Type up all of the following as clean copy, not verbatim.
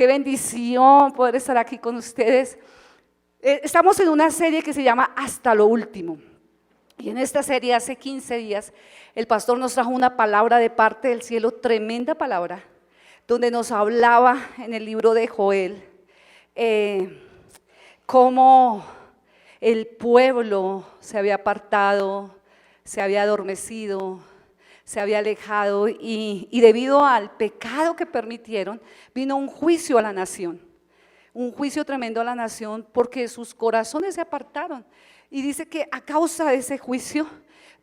Qué bendición poder estar aquí con ustedes. Estamos en una serie que se llama Hasta lo Último. Y en esta serie hace 15 días el pastor nos trajo una palabra de parte del cielo, tremenda palabra, donde nos hablaba en el libro de Joel, cómo el pueblo se había apartado, se había adormecido, se había alejado y debido al pecado que permitieron, vino un juicio a la nación, un juicio tremendo a la nación porque sus corazones se apartaron. Y dice que a causa de ese juicio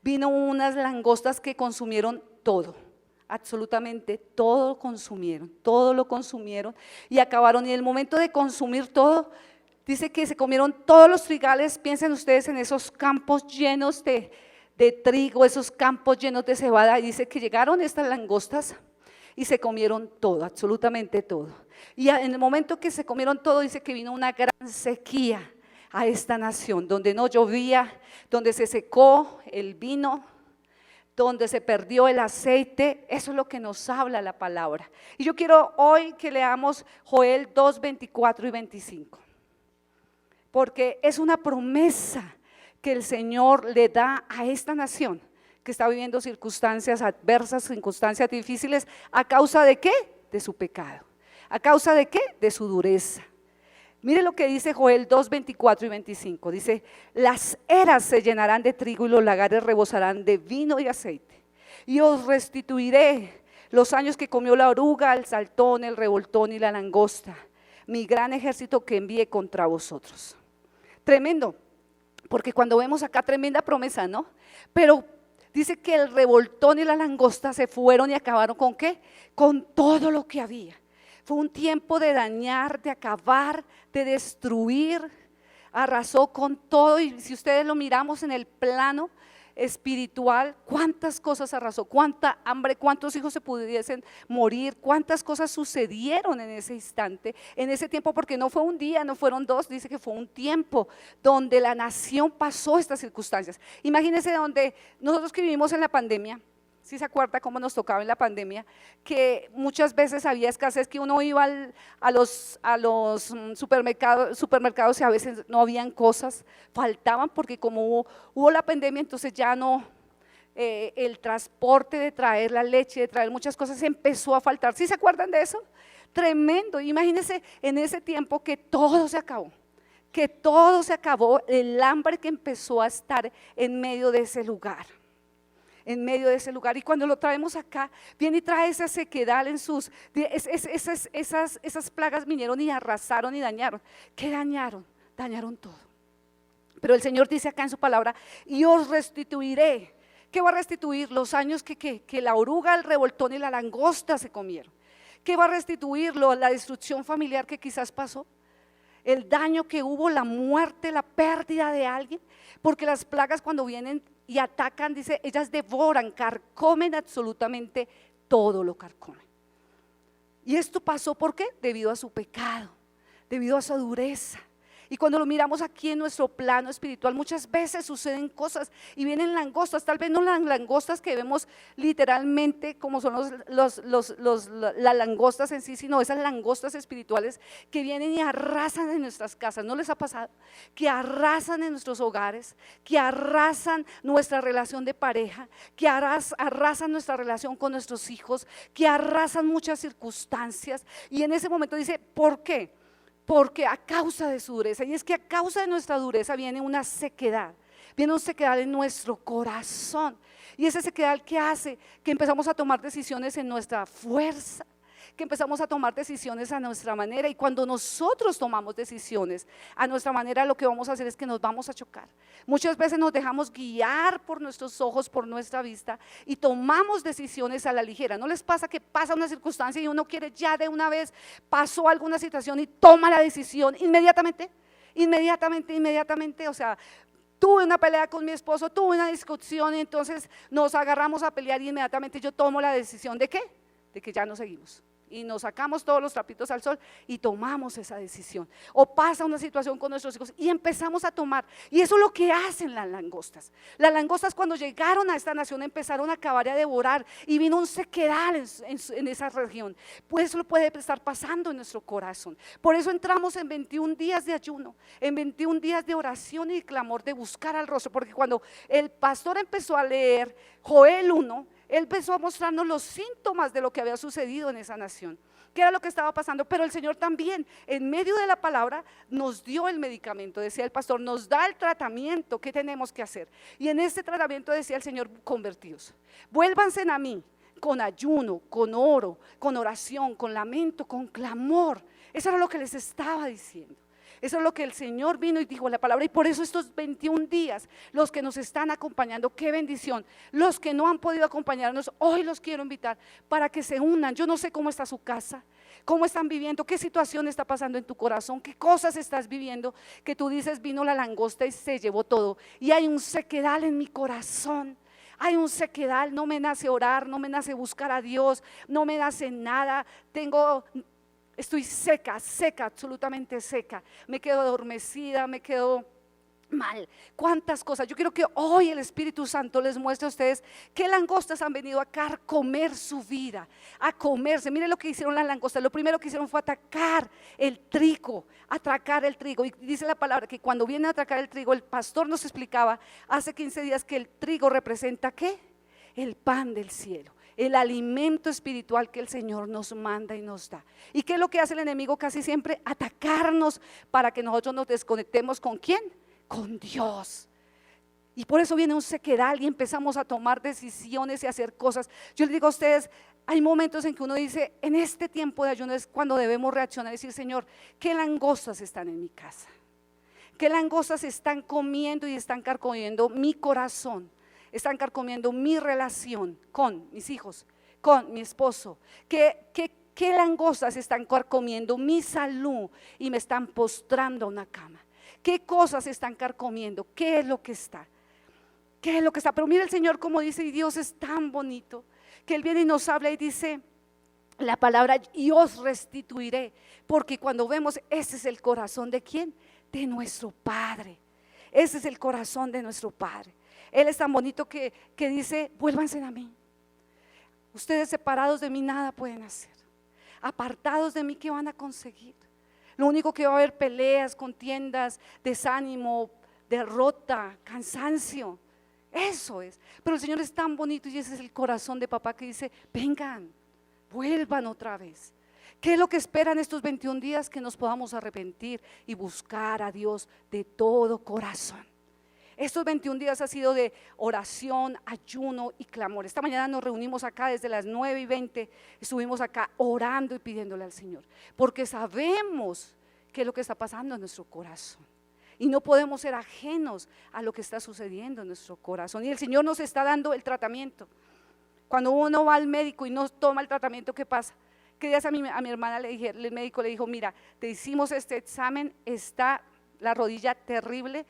vino unas langostas que consumieron todo, absolutamente todo lo consumieron y acabaron. Y en el momento de consumir todo, dice que se comieron todos los trigales. Piensen ustedes en esos campos llenos de trigo, esos campos llenos de cebada, y dice que llegaron estas langostas y se comieron todo, absolutamente todo. Y en el momento que se comieron todo, dice que vino una gran sequía a esta nación, donde no llovía, donde se secó el vino, donde se perdió el aceite. Eso es lo que nos habla la palabra. Y yo quiero hoy que leamos Joel 2, 24 y 25, porque es una promesa que el Señor le da a esta nación que está viviendo circunstancias adversas, circunstancias difíciles. ¿A causa de qué? De su pecado. ¿A causa de qué? De su dureza. Mire lo que dice Joel 2, 24 y 25. Dice: las eras se llenarán de trigo y los lagares rebosarán de vino y aceite. Y os restituiré los años que comió la oruga, el saltón, el revoltón y la langosta, mi gran ejército que envié contra vosotros. Tremendo, porque cuando vemos acá tremenda promesa, ¿no? Pero dice que el revoltón y la langosta se fueron y acabaron ¿con qué? Con todo lo que había. Fue un tiempo de dañar, de acabar, de destruir, arrasó con todo. Y si ustedes lo miramos en el plano espiritual, cuántas cosas arrasó, cuánta hambre, cuántos hijos se pudiesen morir, cuántas cosas sucedieron en ese instante, en ese tiempo, porque no fue un día, no fueron dos, dice que fue un tiempo donde la nación pasó estas circunstancias. Imagínense donde nosotros que vivimos en la pandemia. ¿Sí se acuerda cómo nos tocaba en la pandemia? Que muchas veces había escasez, que uno iba a los supermercados y a veces no habían cosas, faltaban porque como hubo la pandemia, entonces ya no, el transporte de traer la leche, de traer muchas cosas empezó a faltar. ¿Sí se acuerdan de eso? Tremendo. Imagínense en ese tiempo que todo se acabó. El hambre que empezó a estar en medio de ese lugar. Y cuando lo traemos acá, viene y trae esa sequedad en sus, esas plagas vinieron y arrasaron y dañaron. ¿Qué dañaron? Dañaron todo. Pero el Señor dice acá en su palabra: y os restituiré. ¿Qué va a restituir? Los años que la oruga, el revoltón y la langosta se comieron. ¿Qué va a restituirlo? La destrucción familiar que quizás pasó, el daño que hubo, la muerte, la pérdida de alguien, porque las plagas cuando vienen y atacan, dice, ellas devoran, carcomen absolutamente todo, lo carcomen. Y esto pasó ¿por qué? Debido a su pecado, debido a su dureza. Y cuando lo miramos aquí en nuestro plano espiritual, muchas veces suceden cosas y vienen langostas, tal vez no las langostas que vemos literalmente como son las langostas en sí, sino esas langostas espirituales que vienen y arrasan en nuestras casas. ¿No les ha pasado? Que arrasan en nuestros hogares, que arrasan nuestra relación de pareja, que arrasan nuestra relación con nuestros hijos, que arrasan muchas circunstancias. Y en ese momento dice, ¿por qué? Porque a causa de su dureza, y es que a causa de nuestra dureza viene una sequedad en nuestro corazón. Y esa sequedad que hace que empezamos a tomar decisiones en nuestra fuerza, que empezamos a tomar decisiones a nuestra manera. Y cuando nosotros tomamos decisiones a nuestra manera, lo que vamos a hacer es que nos vamos a chocar. Muchas veces nos dejamos guiar por nuestros ojos, por nuestra vista, y tomamos decisiones a la ligera. ¿No les pasa que pasa una circunstancia y uno quiere ya de una vez, pasó alguna situación y toma la decisión inmediatamente? O sea, tuve una pelea con mi esposo, tuve una discusión y entonces nos agarramos a pelear y inmediatamente yo tomo la decisión ¿de qué? De que ya no seguimos. y nos sacamos todos los trapitos al sol y tomamos esa decisión. O pasa una situación con nuestros hijos y empezamos a tomar. Y eso es lo que hacen las langostas. Las langostas, cuando llegaron a esta nación, empezaron a acabar y a devorar, y vino un sequedal en esa región. Pues eso puede estar pasando en nuestro corazón. Por eso entramos en 21 días de ayuno, en 21 días de oración y clamor, de buscar al rostro. Porque cuando el pastor empezó a leer Joel 1, él empezó a mostrarnos los síntomas de lo que había sucedido en esa nación, qué era lo que estaba pasando. Pero el Señor también, en medio de la palabra, nos dio el medicamento. Decía el pastor, nos da el tratamiento que tenemos que hacer. Y en este tratamiento decía el Señor: convertidos, vuélvanse a mí, con ayuno, con oro, con oración, con lamento, con clamor. Eso era lo que les estaba diciendo. Eso es lo que el Señor vino y dijo en la palabra. Y por eso estos 21 días, los que nos están acompañando, qué bendición. Los que no han podido acompañarnos, hoy los quiero invitar para que se unan. Yo no sé cómo está su casa, cómo están viviendo, qué situación está pasando en tu corazón, qué cosas estás viviendo, que tú dices: vino la langosta y se llevó todo, y hay un sequedal en mi corazón. Hay un sequedal, no me nace orar, no me nace buscar a Dios, no me nace nada, estoy seca, absolutamente seca, me quedo adormecida, me quedo mal. ¿Cuántas cosas? Yo quiero que hoy el Espíritu Santo les muestre a ustedes qué langostas han venido a carcomer su vida, a comerse. Miren lo que hicieron las langostas. Lo primero que hicieron fue atacar el trigo, y dice la palabra que cuando vienen a atacar el trigo, el pastor nos explicaba hace 15 días que el trigo representa ¿qué? El pan del cielo, el alimento espiritual que el Señor nos manda y nos da. ¿Y qué es lo que hace el enemigo casi siempre? Atacarnos para que nosotros nos desconectemos. ¿Con quién? Con Dios. Y por eso viene un sequedal y empezamos a tomar decisiones y a hacer cosas. Yo les digo a ustedes, hay momentos en que uno dice: en este tiempo de ayuno es cuando debemos reaccionar y decir: Señor, ¿qué langostas están en mi casa? ¿Qué langostas están comiendo y están carcomiendo mi corazón? Están carcomiendo mi relación con mis hijos, con mi esposo. ¿Qué langostas están carcomiendo mi salud y me están postrando a una cama? ¿Qué cosas están carcomiendo? ¿Qué es lo que está? ¿Qué es lo que está? Pero mira el Señor como dice, y Dios es tan bonito, que Él viene y nos habla y dice la palabra: y os restituiré. Porque cuando vemos, ese es el corazón ¿de quién? De nuestro Padre. Ese es el corazón de nuestro Padre. Él es tan bonito que dice: vuélvanse a mí. Ustedes separados de mí nada pueden hacer. Apartados de mí, ¿qué van a conseguir? Lo único que va a haber: peleas, contiendas, desánimo, derrota, cansancio. Eso es. Pero el Señor es tan bonito y ese es el corazón de papá que dice: vengan, vuelvan otra vez. ¿Qué es lo que esperan estos 21 días? Que nos podamos arrepentir y buscar a Dios de todo corazón. Estos 21 días ha sido de oración, ayuno y clamor. Esta mañana nos reunimos acá desde las 9:20, estuvimos acá orando y pidiéndole al Señor, porque sabemos qué es lo que está pasando en nuestro corazón y no podemos ser ajenos a lo que está sucediendo en nuestro corazón. Y el Señor nos está dando el tratamiento. Cuando uno va al médico y no toma el tratamiento, ¿qué pasa? Que días a mi hermana le dije, el médico le dijo: mira, te hicimos este examen, está la rodilla terrible,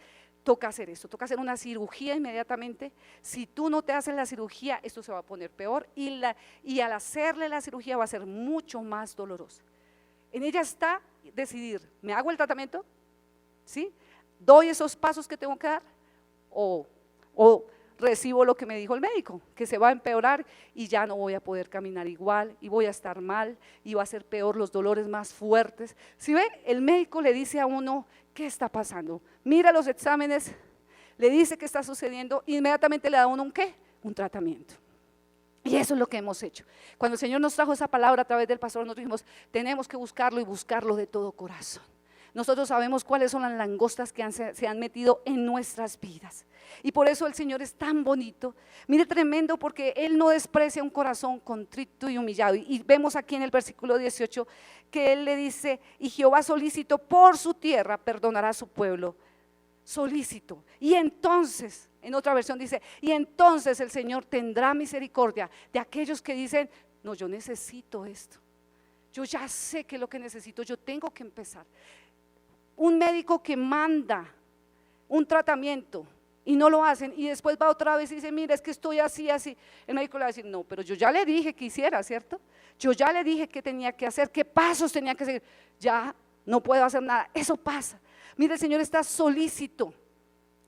toca hacer esto, toca hacer una cirugía inmediatamente. Si tú no te haces la cirugía, esto se va a poner peor, y al hacerle la cirugía va a ser mucho más dolorosa. En ella está decidir: ¿me hago el tratamiento? ¿Sí? ¿Doy esos pasos que tengo que dar? ¿O recibo lo que me dijo el médico, que se va a empeorar y ya no voy a poder caminar igual y voy a estar mal y va a ser peor, los dolores más fuertes? Si ve, el médico le dice a uno: ¿qué está pasando? Mira los exámenes, le dice qué está sucediendo, inmediatamente le da a uno un tratamiento. Y eso es lo que hemos hecho. Cuando el Señor nos trajo esa palabra a través del pastor, nosotros dijimos: tenemos que buscarlo y buscarlo de todo corazón. Nosotros sabemos cuáles son las langostas que se han metido en nuestras vidas. Y por eso el Señor es tan bonito. Mire, tremendo, porque Él no desprecia un corazón contrito y humillado. Y vemos aquí en el versículo 18 que Él le dice: y Jehová solícito por su tierra perdonará a su pueblo. Solícito. Y entonces, en otra versión dice: y entonces el Señor tendrá misericordia de aquellos que dicen: no, yo necesito esto. Yo ya sé que es lo que necesito, yo tengo que empezar. Un médico que manda un tratamiento y no lo hacen, y después va otra vez y dice, mira, es que estoy así, así, el médico le va a decir, no, pero yo ya le dije que hiciera, ¿cierto? Yo ya le dije qué tenía que hacer, qué pasos tenía que seguir, ya no puedo hacer nada. Eso pasa. Mire, el Señor está solícito,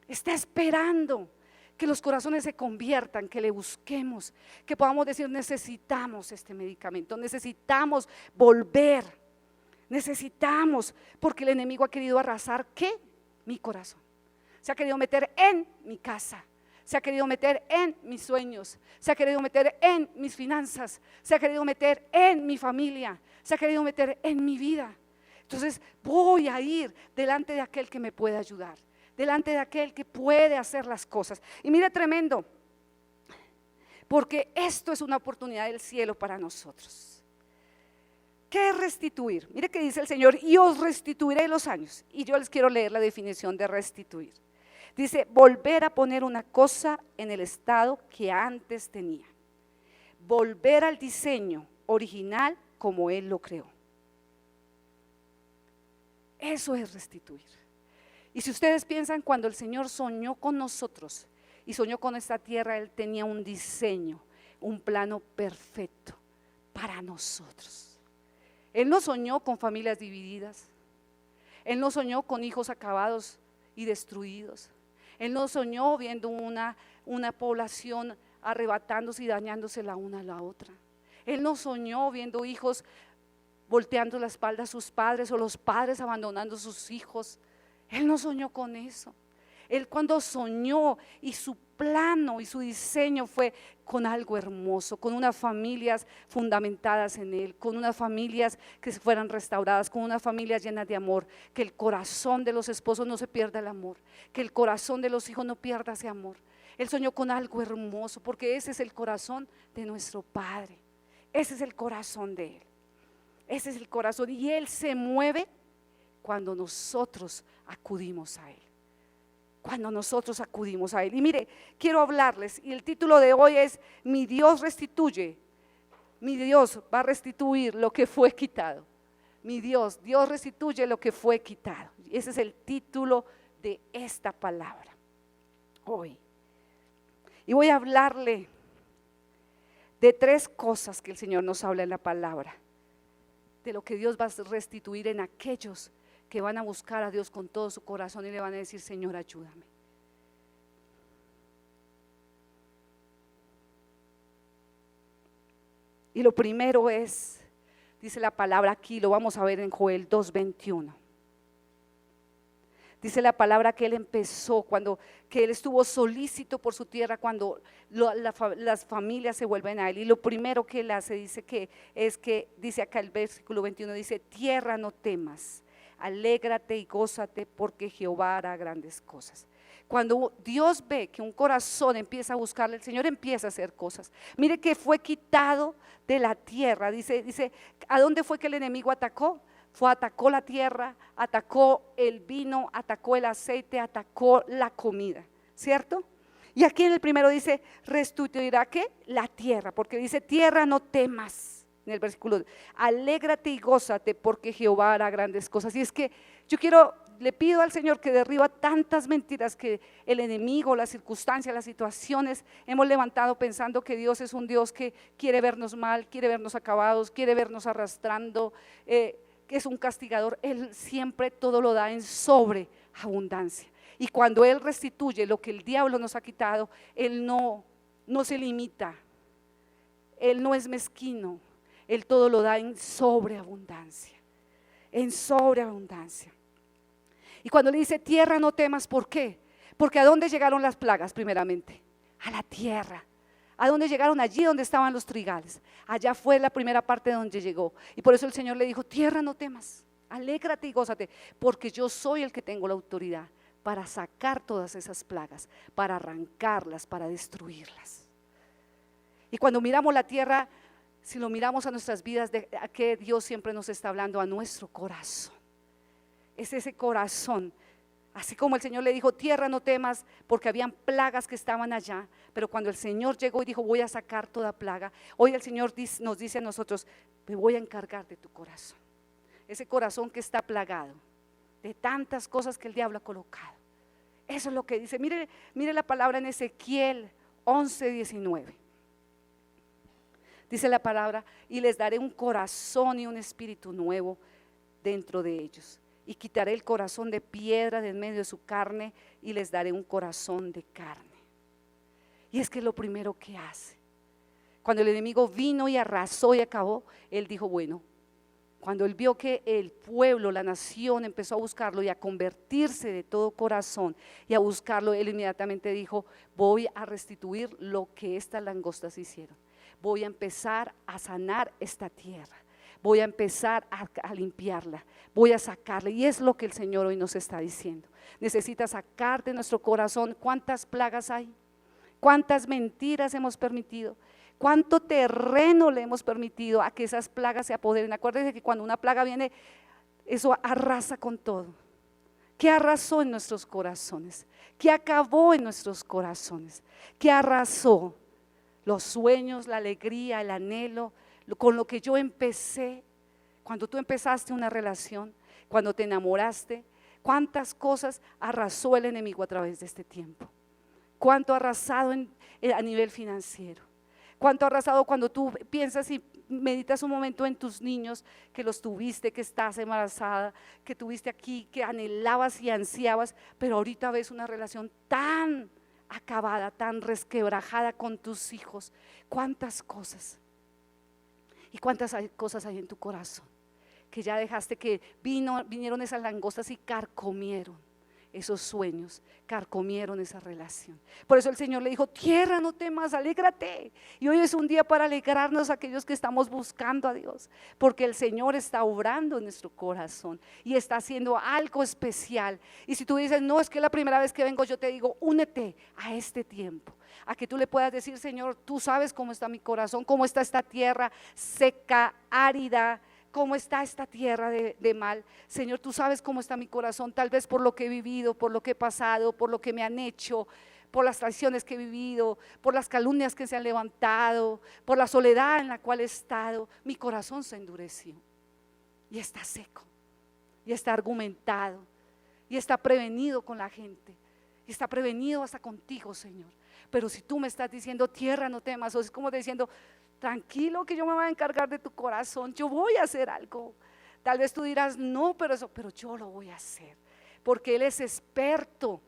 está esperando que los corazones se conviertan, que le busquemos, que podamos decir, necesitamos este medicamento, necesitamos volver, necesitamos, porque el enemigo ha querido arrasar, ¿qué? Mi corazón. Se ha querido meter en mi casa, se ha querido meter en mis sueños, se ha querido meter en mis finanzas, se ha querido meter en mi familia, se ha querido meter en mi vida. Entonces voy a ir delante de aquel que me puede ayudar, delante de aquel que puede hacer las cosas. Y mire, tremendo, porque esto es una oportunidad del cielo para nosotros. ¿Qué es restituir? Mire que dice el Señor, y os restituiré los años. Y yo les quiero leer la definición de restituir. Dice, volver a poner una cosa en el estado que antes tenía. Volver al diseño original como Él lo creó. Eso es restituir. Y si ustedes piensan, cuando el Señor soñó con nosotros y soñó con esta tierra, Él tenía un diseño, un plano perfecto para nosotros. Él no soñó con familias divididas, Él no soñó con hijos acabados y destruidos, Él no soñó viendo una población arrebatándose y dañándose la una a la otra. Él no soñó viendo hijos volteando la espalda a sus padres o los padres abandonando a sus hijos. Él no soñó con eso. Él, cuando soñó, y su plano y su diseño fue con algo hermoso, con unas familias fundamentadas en Él, con unas familias que se fueran restauradas, con unas familias llenas de amor, que el corazón de los esposos no se pierda el amor, que el corazón de los hijos no pierda ese amor. Él soñó con algo hermoso, porque ese es el corazón de nuestro Padre, ese es el corazón de Él, ese es el corazón, y Él se mueve cuando nosotros acudimos a Él. Cuando nosotros acudimos a Él. Y mire, quiero hablarles, y el título de hoy es: mi Dios restituye, mi Dios va a restituir lo que fue quitado. Mi Dios restituye lo que fue quitado. Ese es el título de esta palabra hoy. Y voy a hablarle de 3 cosas que el Señor nos habla en la palabra, de lo que Dios va a restituir en aquellos que van a buscar a Dios con todo su corazón y le van a decir: Señor, ayúdame. Y lo primero es, dice la palabra aquí, lo vamos a ver en Joel 2:21. Dice la palabra que Él empezó, que Él estuvo solícito por su tierra, cuando las familias se vuelven a Él. Y lo primero que Él hace, dice acá el versículo 21, dice: tierra, no temas, alégrate y gózate, porque Jehová hará grandes cosas. Cuando Dios ve que un corazón empieza a buscarle, el Señor empieza a hacer cosas. Mire que fue quitado de la tierra. Dice, ¿a dónde fue que el enemigo atacó? Atacó la tierra, atacó el vino, atacó el aceite, atacó la comida, ¿cierto? Y aquí en el primero dice: restituirá ¿qué? La tierra, porque dice: tierra, no temas. En el versículo: alégrate y gózate, porque Jehová hará grandes cosas. Y es que le pido al Señor que derriba tantas mentiras que el enemigo, las circunstancias, las situaciones hemos levantado, pensando que Dios es un Dios que quiere vernos mal, quiere vernos acabados, quiere vernos arrastrando, que es un castigador. Él siempre todo lo da en sobreabundancia. Y cuando Él restituye lo que el diablo nos ha quitado, Él no se limita, Él no es mezquino, Él todo lo da en sobreabundancia, en sobreabundancia. Y cuando le dice: tierra, no temas, ¿por qué? Porque ¿a dónde llegaron las plagas primeramente? A la tierra. ¿A dónde llegaron? Allí donde estaban los trigales. Allá fue la primera parte de donde llegó. Y por eso el Señor le dijo: tierra, no temas, alégrate y gózate, porque yo soy el que tengo la autoridad para sacar todas esas plagas, para arrancarlas, para destruirlas. Y cuando miramos la tierra, si lo miramos a nuestras vidas, ¿a qué Dios siempre nos está hablando? A nuestro corazón. Es ese corazón. Así como el Señor le dijo: tierra, no temas, porque habían plagas que estaban allá, pero cuando el Señor llegó y dijo: voy a sacar toda plaga, hoy el Señor nos dice a nosotros: me voy a encargar de tu corazón, ese corazón que está plagado de tantas cosas que el diablo ha colocado. Eso es lo que dice. Mire la palabra en Ezequiel 11:19. Dice la palabra: y les daré un corazón y un espíritu nuevo dentro de ellos, y quitaré el corazón de piedra de en medio de su carne, y les daré un corazón de carne. Y es que es lo primero que hace. Cuando el enemigo vino y arrasó y acabó, él dijo, bueno, cuando él vio que el pueblo, la nación empezó a buscarlo y a convertirse de todo corazón y a buscarlo, él inmediatamente dijo, voy a restituir lo que estas langostas hicieron. Voy a empezar a sanar esta tierra. Voy a empezar a limpiarla, voy a sacarla. Y es lo que el Señor hoy nos está diciendo. Necesita sacar de nuestro corazón. ¿Cuántas plagas hay? ¿Cuántas mentiras hemos permitido? ¿Cuánto terreno le hemos permitido a que esas plagas se apoderen? Acuérdense que cuando una plaga viene, eso arrasa con todo. ¿Qué arrasó en nuestros corazones? ¿Qué acabó en nuestros corazones? ¿Qué arrasó? Los sueños, la alegría, el anhelo, con lo que yo empecé. Cuando tú empezaste una relación, cuando te enamoraste, ¿cuántas cosas arrasó el enemigo a través de este tiempo? ¿Cuánto ha arrasado a nivel financiero? ¿Cuánto ha arrasado cuando tú piensas y meditas un momento en tus niños, que los tuviste, que estás embarazada, que tuviste aquí, que anhelabas y ansiabas, pero ahorita ves una relación tan acabada, tan resquebrajada con tus hijos? ¿Cuántas cosas? ¿Y cuántas cosas hay en tu corazón? Que ya dejaste que vinieron esas langostas y carcomieron esos sueños, carcomieron esa relación. Por eso el Señor le dijo, tierra, no temas, alégrate. Y hoy es un día para alegrarnos aquellos que estamos buscando a Dios, porque el Señor está obrando en nuestro corazón y está haciendo algo especial. Y si tú dices, no, es que es la primera vez que vengo, yo te digo, únete a este tiempo, a que tú le puedas decir, Señor, tú sabes cómo está mi corazón, cómo está esta tierra seca, árida, cómo está esta tierra de mal. Señor, tú sabes cómo está mi corazón, tal vez por lo que he vivido, por lo que he pasado, por lo que me han hecho, por las traiciones que he vivido, por las calumnias que se han levantado, por la soledad en la cual he estado. Mi corazón se endureció y está seco, y está argumentado, y está prevenido con la gente, y está prevenido hasta contigo, Señor. Pero si tú me estás diciendo, tierra, no temas, o es como diciendo, tranquilo, que yo me voy a encargar de tu corazón, yo voy a hacer algo. Tal vez tú dirás, no, pero yo lo voy a hacer, porque Él es experto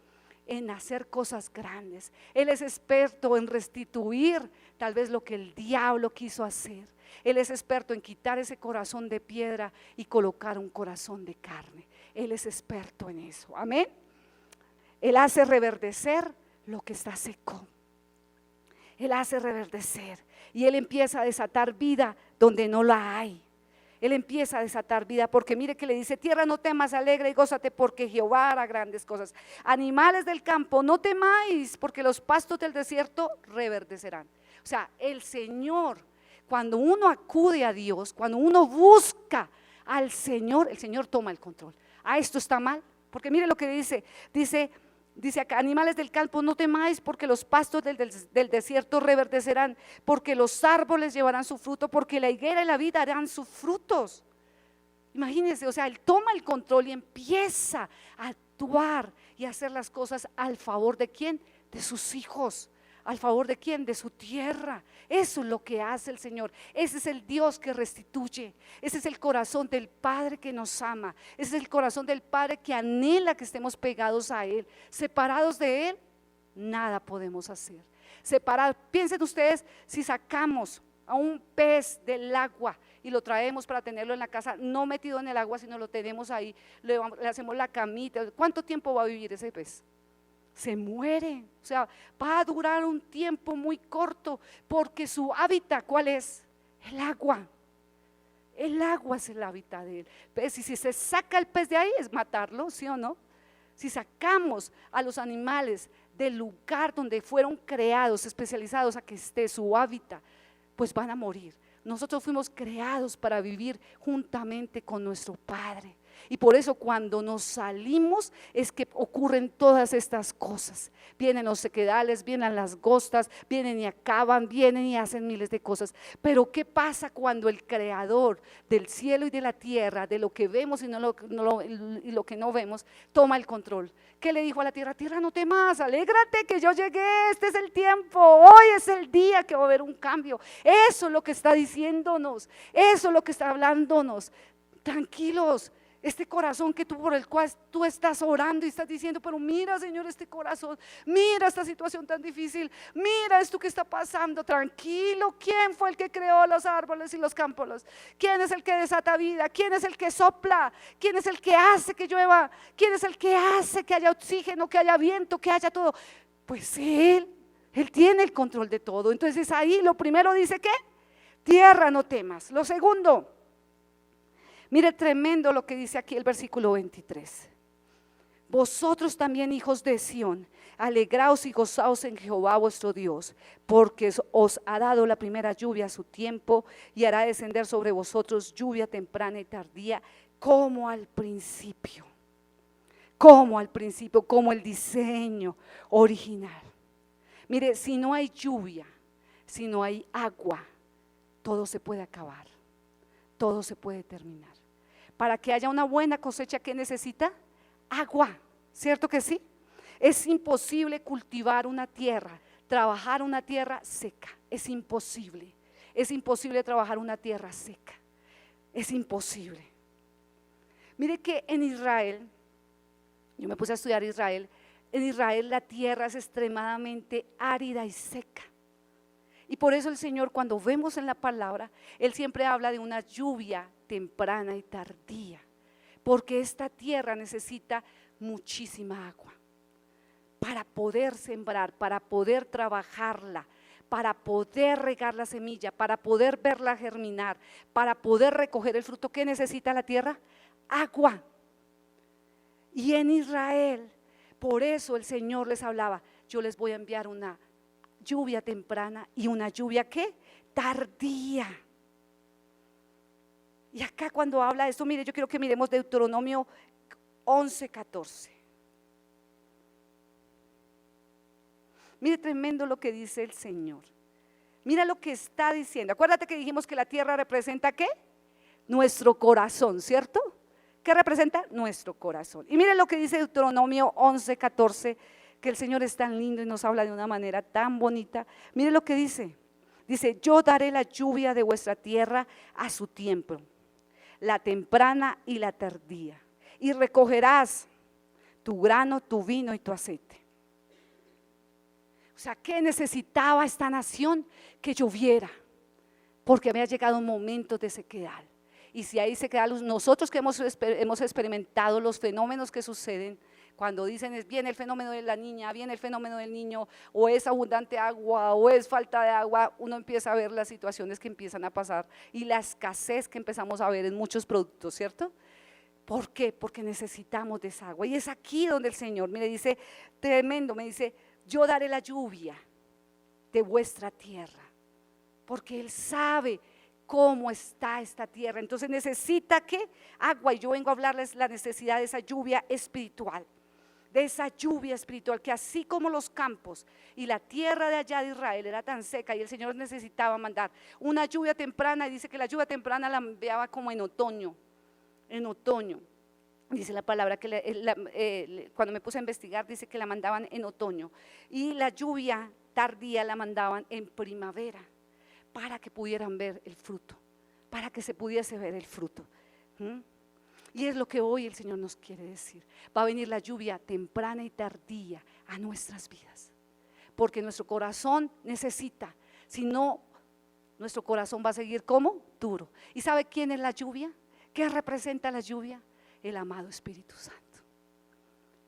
en hacer cosas grandes. Él es experto en restituir tal vez lo que el diablo quiso hacer. Él es experto en quitar ese corazón de piedra y colocar un corazón de carne. Él es experto en eso, amén. Él hace reverdecer lo que está seco. Él hace reverdecer y Él empieza a desatar vida donde no la hay. Él empieza a desatar vida, porque mire que le dice, tierra, no temas, alegra y gózate, porque Jehová hará grandes cosas. Animales del campo, no temáis, porque los pastos del desierto reverdecerán. O sea, el Señor, cuando uno acude a Dios, cuando uno busca al Señor, el Señor toma el control. Esto está mal, porque mire lo que dice acá, animales del campo, no temáis, porque los pastos del desierto reverdecerán, porque los árboles llevarán su fruto, porque la higuera y la vid harán sus frutos. Imagínense, o sea, Él toma el control y empieza a actuar y a hacer las cosas al favor de ¿quién? De sus hijos. ¿Al favor de quién? De su tierra. Eso es lo que hace el Señor. Ese es el Dios que restituye. Ese es el corazón del Padre que nos ama. Ese es el corazón del Padre que anhela que estemos pegados a Él. Separados de Él, nada podemos hacer. Separados, piensen ustedes, si sacamos a un pez del agua y lo traemos para tenerlo en la casa, no metido en el agua, sino lo tenemos ahí, le hacemos la camita, ¿cuánto tiempo va a vivir ese pez? Se muere, o sea, va a durar un tiempo muy corto, porque su hábitat, ¿cuál es? El agua. El agua es el hábitat de él. Pues, si se saca el pez de ahí, es matarlo, ¿sí o no? Si sacamos a los animales del lugar donde fueron creados, especializados a que esté su hábitat, pues van a morir. Nosotros fuimos creados para vivir juntamente con nuestro Padre. Y por eso cuando nos salimos es que ocurren todas estas cosas. Vienen los sequedales, vienen las gostas, vienen y acaban, vienen y hacen miles de cosas. Pero ¿qué pasa cuando el creador del cielo y de la tierra, de lo que vemos y lo que no vemos, toma el control? ¿Qué le dijo a la tierra? Tierra, no temas, alégrate que yo llegué, este es el tiempo, hoy es el día que va a haber un cambio. Eso es lo que está diciéndonos, eso es lo que está hablándonos. Tranquilos, este corazón que tú, por el cual tú estás orando y estás diciendo, pero mira, Señor, este corazón, mira esta situación tan difícil, mira esto que está pasando. Tranquilo, ¿quién fue el que creó los árboles y los campos? ¿Quién es el que desata vida? ¿Quién es el que sopla? ¿Quién es el que hace que llueva? ¿Quién es el que hace que haya oxígeno, que haya viento, que haya todo? Pues Él tiene el control de todo. Entonces ahí lo primero dice que tierra, no temas. Lo segundo, mire, tremendo lo que dice aquí el versículo 23. Vosotros también, hijos de Sión, alegraos y gozaos en Jehová vuestro Dios, porque os ha dado la primera lluvia a su tiempo, y hará descender sobre vosotros lluvia temprana y tardía, como al principio, como el diseño original. Mire, si no hay lluvia, si no hay agua, todo se puede acabar, todo se puede terminar. Para que haya una buena cosecha, ¿qué necesita? Agua, ¿cierto que sí? Es imposible cultivar una tierra, trabajar una tierra seca, es imposible trabajar una tierra seca, es imposible. Mire que en Israel, yo me puse a estudiar Israel, en Israel la tierra es extremadamente árida y seca. Y por eso el Señor, cuando vemos en la palabra, Él siempre habla de una lluvia temprana y tardía, porque esta tierra necesita muchísima agua para poder sembrar, para poder trabajarla, para poder regar la semilla, para poder verla germinar, para poder recoger el fruto. ¿Qué necesita la tierra? Agua. Y en Israel, por eso el Señor les hablaba, yo les voy a enviar una lluvia temprana y una lluvia ¿qué? Tardía. Y acá cuando habla de esto, mire, yo quiero que miremos Deuteronomio 11:14. Mire, tremendo lo que dice el Señor. Mira lo que está diciendo. Acuérdate que dijimos que la tierra representa ¿qué? Nuestro corazón, ¿cierto? ¿Qué representa? Nuestro corazón. Y mire lo que dice Deuteronomio 11:14, que el Señor es tan lindo y nos habla de una manera tan bonita. Mire lo que dice. Dice, yo daré la lluvia de vuestra tierra a su tiempo, la temprana y la tardía, y recogerás tu grano, tu vino y tu aceite. O sea, ¿qué necesitaba esta nación? Que lloviera, porque había llegado un momento de sequedad. Y si hay sequedad, nosotros que hemos experimentado los fenómenos que suceden, cuando dicen viene el fenómeno de la niña, viene el fenómeno del niño, o es abundante agua, o es falta de agua, uno empieza a ver las situaciones que empiezan a pasar y la escasez que empezamos a ver en muchos productos, ¿cierto? ¿Por qué? Porque necesitamos de esa agua. Y es aquí donde el Señor, mire, dice, tremendo, me dice, yo daré la lluvia de vuestra tierra, porque Él sabe cómo está esta tierra. Entonces necesita ¿qué? Agua. Y yo vengo a hablarles la necesidad de esa lluvia espiritual, de esa lluvia espiritual, que así como los campos y la tierra de allá de Israel era tan seca y el Señor necesitaba mandar una lluvia temprana, y dice que la lluvia temprana la enviaba como en otoño, dice la palabra que cuando me puse a investigar dice que la mandaban en otoño, y la lluvia tardía la mandaban en primavera, para que pudieran ver el fruto, para que se pudiese ver el fruto. Y es lo que hoy el Señor nos quiere decir. Va a venir la lluvia temprana y tardía a nuestras vidas, porque nuestro corazón necesita, si no, nuestro corazón va a seguir como duro. ¿Y sabe quién es la lluvia? ¿Qué representa la lluvia? El amado Espíritu Santo.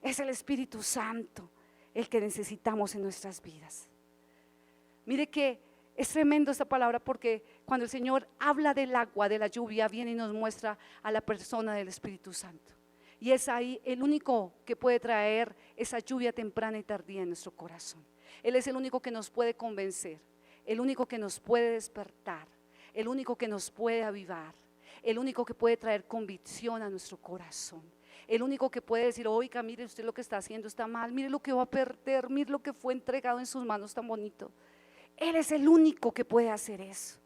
Es el Espíritu Santo el que necesitamos en nuestras vidas. Mire que es tremendo esta palabra, porque cuando el Señor habla del agua, de la lluvia, viene y nos muestra a la persona del Espíritu Santo. Y es ahí el único que puede traer esa lluvia temprana y tardía en nuestro corazón. Él es el único que nos puede convencer, el único que nos puede despertar, el único que nos puede avivar, el único que puede traer convicción a nuestro corazón, el único que puede decir, oiga, mire usted lo que está haciendo está mal, mire lo que va a perder, mire lo que fue entregado en sus manos tan bonito. Él es el único que puede hacer eso.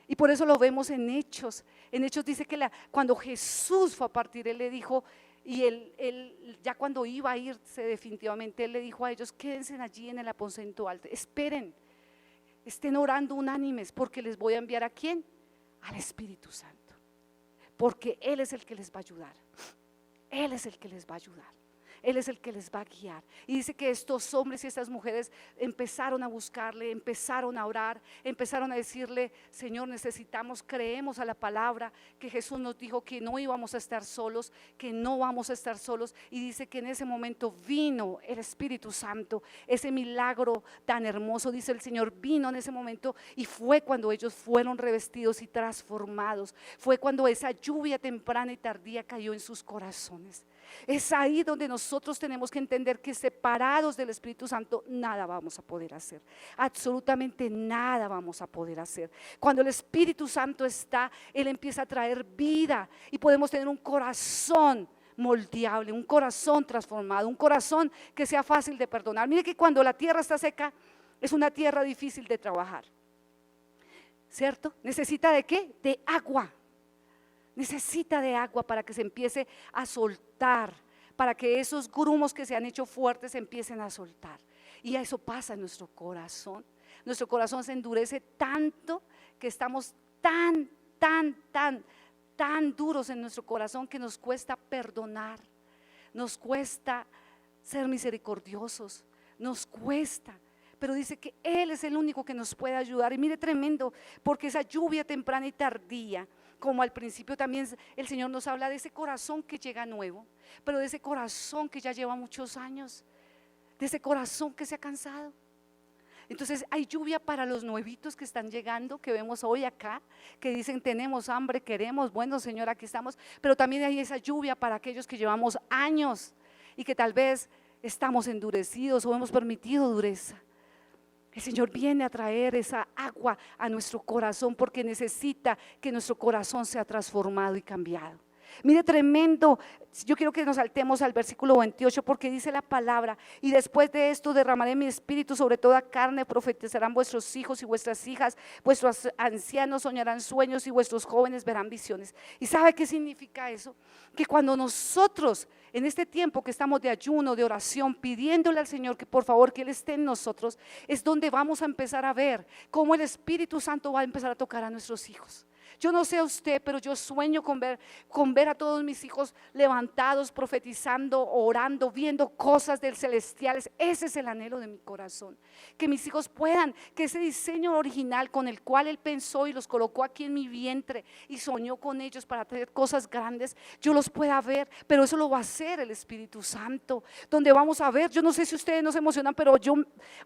Y por eso lo vemos en Hechos. En Hechos dice que cuando Jesús fue a partir, Él le dijo, y él ya cuando iba a irse definitivamente, Él le dijo a ellos, quédense allí en el aposento alto, esperen, estén orando unánimes, porque les voy a enviar ¿a quién? Al Espíritu Santo, porque Él es el que les va a ayudar. Él es el que les va a ayudar. Él es el que les va a guiar. Y dice que estos hombres y estas mujeres empezaron a buscarle, empezaron a orar, empezaron a decirle, Señor, necesitamos, creemos a la palabra que Jesús nos dijo que no íbamos a estar solos, que no vamos a estar solos. Y dice que en ese momento vino el Espíritu Santo, ese milagro tan hermoso, dice el Señor, vino en ese momento y fue cuando ellos fueron revestidos y transformados. Fue cuando esa lluvia temprana y tardía cayó en sus corazones. Es ahí donde nosotros tenemos que entender que separados del Espíritu Santo nada vamos a poder hacer, absolutamente nada vamos a poder hacer. Cuando el Espíritu Santo está, Él empieza a traer vida y podemos tener un corazón moldeable, un corazón transformado, un corazón que sea fácil de perdonar. Mire que cuando la tierra está seca es una tierra difícil de trabajar, ¿cierto? ¿Necesita de qué? De agua. Necesita de agua para que se empiece a soltar, para que esos grumos que se han hecho fuertes se empiecen a soltar. Y eso pasa en nuestro corazón. Nuestro corazón se endurece tanto que estamos tan duros en nuestro corazón que nos cuesta perdonar, nos cuesta ser misericordiosos, nos cuesta. Pero dice que Él es el único que nos puede ayudar. Y mire, tremendo, porque esa lluvia temprana y tardía, como al principio también el Señor nos habla de ese corazón que llega nuevo, pero de ese corazón que ya lleva muchos años, de ese corazón que se ha cansado. Entonces hay lluvia para los nuevitos que están llegando, que vemos hoy acá, que dicen tenemos hambre, queremos, bueno Señor, aquí estamos. Pero también hay esa lluvia para aquellos que llevamos años y que tal vez estamos endurecidos o hemos permitido dureza. El Señor viene a traer esa agua a nuestro corazón porque necesita que nuestro corazón sea transformado y cambiado. Mire, tremendo. Yo quiero que nos saltemos al versículo 28 porque dice la palabra: y después de esto derramaré mi espíritu sobre toda carne, profetizarán vuestros hijos y vuestras hijas, vuestros ancianos soñarán sueños y vuestros jóvenes verán visiones. ¿Y sabe qué significa eso? Que cuando nosotros en este tiempo que estamos de ayuno, de oración, pidiéndole al Señor que por favor que Él esté en nosotros, es donde vamos a empezar a ver cómo el Espíritu Santo va a empezar a tocar a nuestros hijos. Yo no sé a usted, pero yo sueño con ver a todos mis hijos levantados, profetizando, orando, viendo cosas del celestiales. Ese es el anhelo de mi corazón, que mis hijos puedan, que ese diseño original con el cual Él pensó y los colocó aquí en mi vientre y soñó con ellos para hacer cosas grandes, yo los pueda ver. Pero eso lo va a hacer el Espíritu Santo, donde vamos a ver. Yo no sé si ustedes nos emocionan, pero yo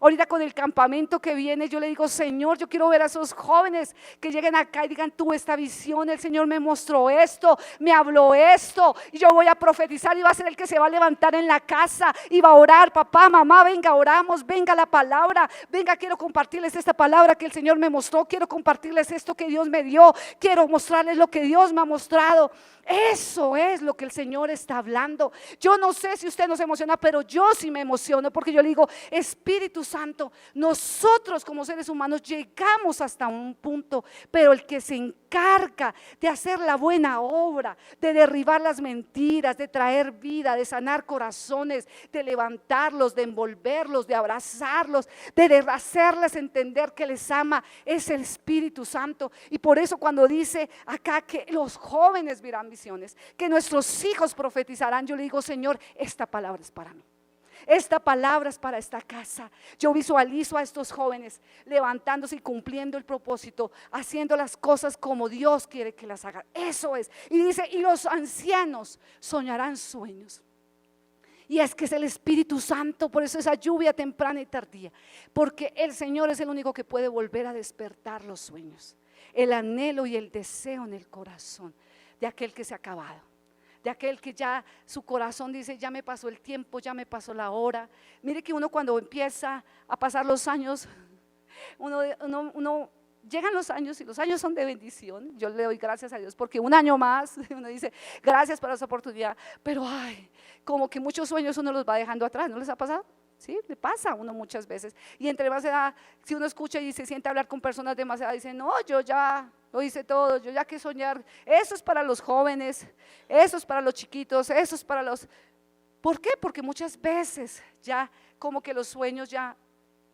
ahorita con el campamento que viene, yo le digo: Señor, yo quiero ver a esos jóvenes que lleguen acá y digan: tuve esta visión, el Señor me mostró esto, me habló esto, y yo voy a profetizar, y va a ser el que se va a levantar en la casa y va a orar: papá, mamá, venga, oramos, venga la palabra, venga, quiero compartirles esta palabra que el Señor me mostró, quiero compartirles esto que Dios me dio, quiero mostrarles lo que Dios me ha mostrado. Eso es lo que el Señor está hablando. Yo no sé si usted nos emociona, pero yo sí me emociono, porque yo le digo: Espíritu Santo, nosotros como seres humanos llegamos hasta un punto, pero el que se encarga de hacer la buena obra, de derribar las mentiras, de traer vida, de sanar corazones, de levantarlos, de envolverlos, de abrazarlos, de hacerles entender que les ama, es el Espíritu Santo. Y por eso cuando dice acá que los jóvenes verán visiones, que nuestros hijos profetizarán, yo le digo: Señor, esta palabra es para mí. Esta palabra es para esta casa. Yo visualizo a estos jóvenes levantándose y cumpliendo el propósito, haciendo las cosas como Dios quiere que las hagan. Eso es. Y dice: y los ancianos soñarán sueños. Y es que es el Espíritu Santo, por eso esa lluvia temprana y tardía, porque el Señor es el único que puede volver a despertar los sueños, el anhelo y el deseo en el corazón de aquel que se ha acabado, de aquel que ya su corazón dice: ya me pasó el tiempo, ya me pasó la hora. Mire que uno cuando empieza a pasar los años, uno llegan los años y los años son de bendición. Yo le doy gracias a Dios porque un año más, uno dice gracias por esa oportunidad, pero ay, como que muchos sueños uno los va dejando atrás, ¿no les ha pasado? Sí, le pasa a uno muchas veces. Y entre más edad, si uno escucha y se siente a hablar con personas de más edad, dice, no, yo ya lo hice todo, yo ya que soñar, eso es para los jóvenes, eso es para los chiquitos, eso es para los… ¿Por qué? Porque muchas veces ya como que los sueños ya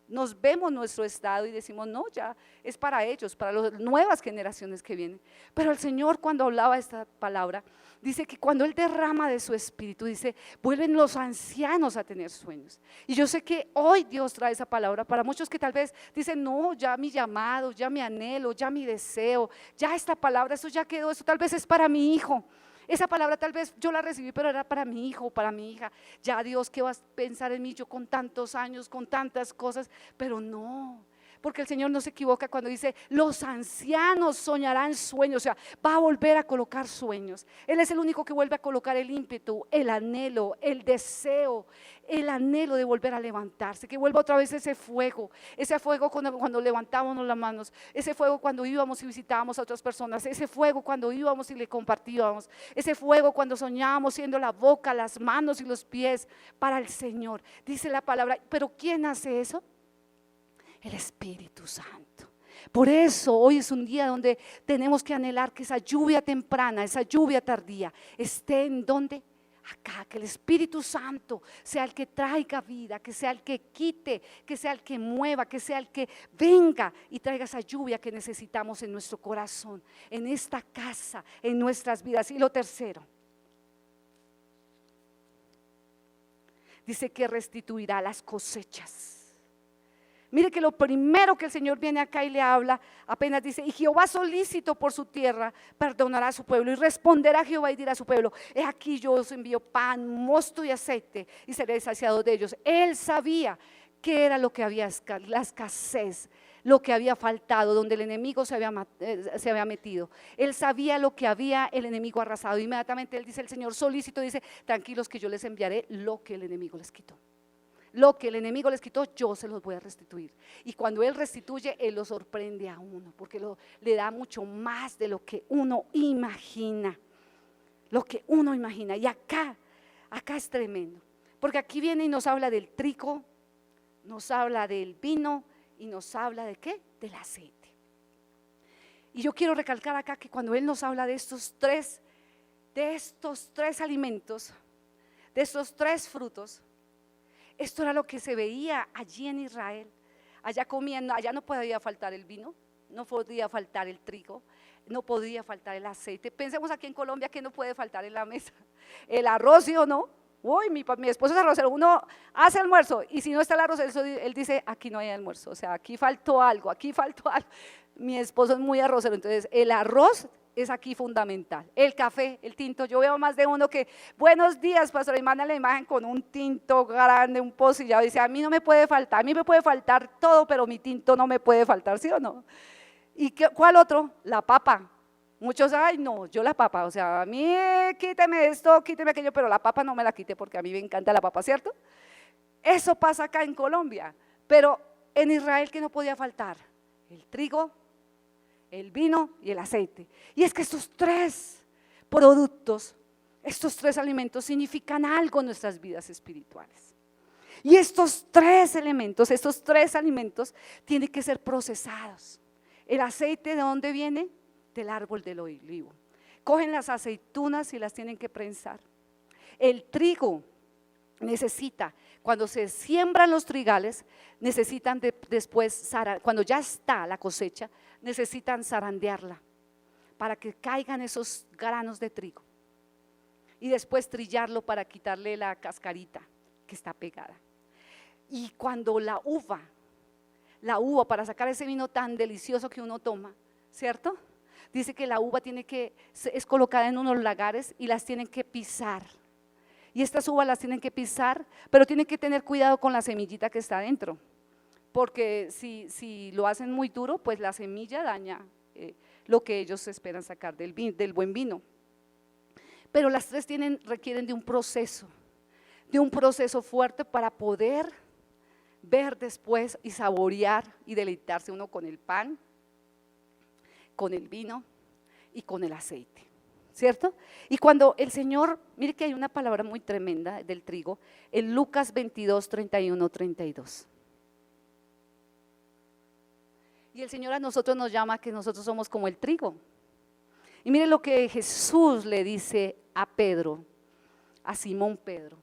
nos vemos nuestro estado y decimos, no, ya es para ellos, para las nuevas generaciones que vienen. Pero el Señor, cuando hablaba esta palabra, dice que cuando Él derrama de su espíritu, dice, vuelven los ancianos a tener sueños. Y yo sé que hoy Dios trae esa palabra para muchos que tal vez dicen, no, ya mi llamado, ya mi anhelo, ya mi deseo, ya esta palabra, eso ya quedó, eso tal vez es para mi hijo. Esa palabra tal vez yo la recibí, pero era para mi hijo o para mi hija. Ya Dios, ¿qué vas a pensar en mí? Yo con tantos años, con tantas cosas, pero no. Porque el Señor no se equivoca cuando dice, los ancianos soñarán sueños, o sea, va a volver a colocar sueños. Él es el único que vuelve a colocar el ímpetu, el anhelo, el deseo, el anhelo de volver a levantarse, que vuelva otra vez ese fuego cuando levantábamos las manos, ese fuego cuando íbamos y visitábamos a otras personas, ese fuego cuando íbamos y le compartíamos, ese fuego cuando soñábamos siendo la boca, las manos y los pies para el Señor. Dice la palabra, pero ¿quién hace eso? El Espíritu Santo. Por eso hoy es un día donde tenemos que anhelar que esa lluvia temprana, esa lluvia tardía esté en donde, acá, que el Espíritu Santo sea el que traiga vida, que sea el que quite, que sea el que mueva, que sea el que venga y traiga esa lluvia que necesitamos en nuestro corazón, en esta casa, en nuestras vidas. Y lo tercero, dice que restituirá las cosechas. Mire que lo primero que el Señor viene acá y le habla, apenas dice, y Jehová solícito por su tierra, perdonará a su pueblo, y responderá Jehová y dirá a su pueblo, he aquí yo os envío pan, mosto y aceite, y seré saciado de ellos. Él sabía qué era lo que había, la escasez, lo que había faltado, donde el enemigo se había metido. Él sabía lo que había el enemigo arrasado. Inmediatamente él dice, el Señor solícito dice, tranquilos que yo les enviaré lo que el enemigo les quitó. Lo que el enemigo les quitó, yo se los voy a restituir. Y cuando Él restituye, Él lo sorprende a uno, porque le da mucho más de lo que uno imagina. Lo que uno imagina. Y acá es tremendo, porque aquí viene y nos habla del trigo, nos habla del vino y nos habla de ¿qué? Del aceite. Y yo quiero recalcar acá que cuando Él nos habla de estos tres alimentos, de estos tres frutos, esto era lo que se veía allí en Israel. Allá comían, allá no podía faltar el vino, no podía faltar el trigo, no podía faltar el aceite. Pensemos aquí en Colombia que no puede faltar en la mesa. El arroz, ¿sí o no? Uy, mi esposo es arrocero, uno hace almuerzo y si no está el arroz, él dice, aquí no hay almuerzo, o sea, aquí faltó algo, aquí faltó algo. Mi esposo es muy arrocero, entonces el arroz es aquí fundamental. El café, el tinto, yo veo más de uno que, buenos días, pastor, y manda la imagen con un tinto grande, un pocillado, dice, a mí no me puede faltar, a mí me puede faltar todo, pero mi tinto no me puede faltar, ¿sí o no? ¿Y cuál otro? La papa. Muchos, ay no, yo la papa, o sea, a mí quíteme esto, quíteme aquello, pero la papa no me la quite porque a mí me encanta la papa, ¿cierto? Eso pasa acá en Colombia, pero en Israel, ¿qué no podía faltar? El trigo, el vino y el aceite. Y es que estos tres productos, estos tres alimentos significan algo en nuestras vidas espirituales. Y estos tres elementos, estos tres alimentos tienen que ser procesados. El aceite, ¿de dónde viene? Del árbol del olivo. Cogen las aceitunas y las tienen que prensar. El trigo necesita, cuando se siembran los trigales, necesitan después, cuando ya está la cosecha, necesitan zarandearla para que caigan esos granos de trigo y después trillarlo para quitarle la cascarita que está pegada. Y cuando la uva para sacar ese vino tan delicioso que uno toma, ¿cierto? Dice que la uva es colocada en unos lagares y las tienen que pisar. Y estas uvas las tienen que pisar, pero tienen que tener cuidado con la semillita que está adentro, porque si lo hacen muy duro, pues la semilla daña lo que ellos esperan sacar del buen vino. Pero las tres requieren de un proceso fuerte para poder ver después y saborear y deleitarse uno con el pan, con el vino y con el aceite, ¿cierto? Y cuando el Señor, mire que hay una palabra muy tremenda del trigo, en Lucas 22, 31, 32. Y el Señor a nosotros nos llama que nosotros somos como el trigo. Y mire lo que Jesús le dice a Pedro, a Simón Pedro.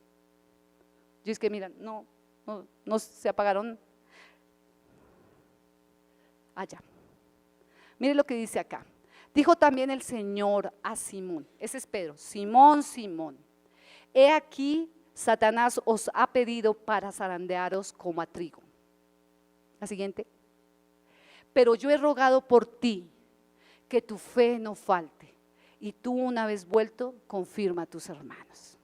Y es que mira, no se apagaron allá. Mire lo que dice acá. Dijo también el Señor a Simón, ese es Pedro, Simón, Simón, he aquí Satanás os ha pedido para zarandearos como a trigo. La siguiente. Pero yo he rogado por ti que tu fe no falte, y tú una vez vuelto confirma a tus hermanos.